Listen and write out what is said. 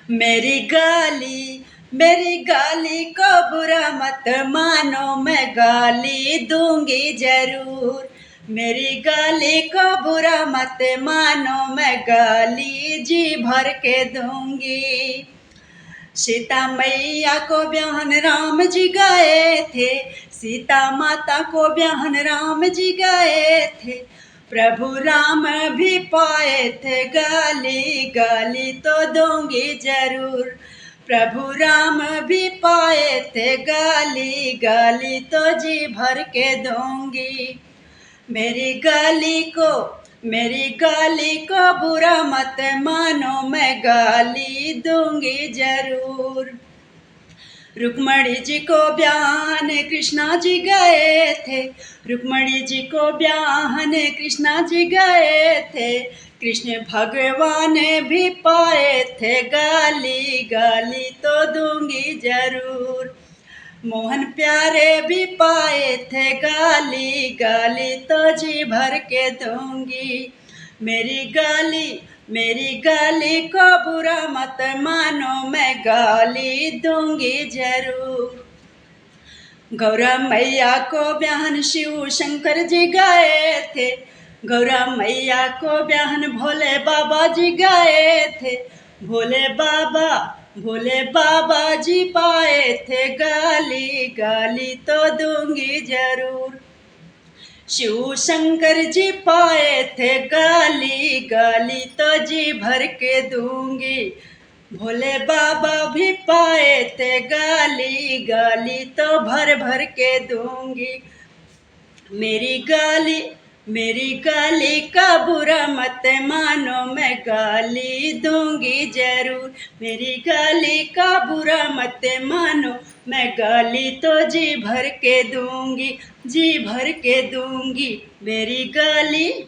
मेरी गाली को बुरा मत मानो, मैं गाली दूंगी जरूर। मेरी गाली को बुरा मत मानो, मैं गाली जी भर के दूंगी। सीता मैया को ब्याहन राम जी गए थे, सीता माता को ब्याहन राम जी गए थे। प्रभु राम भी पाए थे गाली, गाली तो दूंगी जरूर। प्रभु राम भी पाए थे गाली, गाली तो जी भर के दूंगी। मेरी गाली को बुरा मत मानो, मैं गाली दूंगी जरूर। रुक्मणी जी को ब्याहन कृष्णा जी गए थे, रुक्मणी जी को ब्याहन कृष्णा जी गए थे। कृष्ण भगवान भी पाए थे गाली, गाली तो दूंगी जरूर। मोहन प्यारे भी पाए थे गाली, गाली तो जी भर के दूंगी। मेरी गाली को बुरा मत मानो, मैं गाली दूंगी जरूर। गौरा मैया को ब्याहन शिव शंकर जी गए थे, गौरा मैया को ब्याहन भोले बाबा जी गए थे। भोले बाबा जी पाए थे गाली, गाली तो दूंगी जरूर। शिव शंकर जी पाए थे गाली, गाली तो जी भर के दूंगी। भोले बाबा भी पाए थे गाली, गाली तो भर भर के दूंगी। मेरी गाली का बुरा मत मानो, मैं गाली दूंगी जरूर। मेरी गाली का बुरा मत मानो, मैं गाली तो जी भर के दूंगी, जी भर के दूंगी। मेरी गाली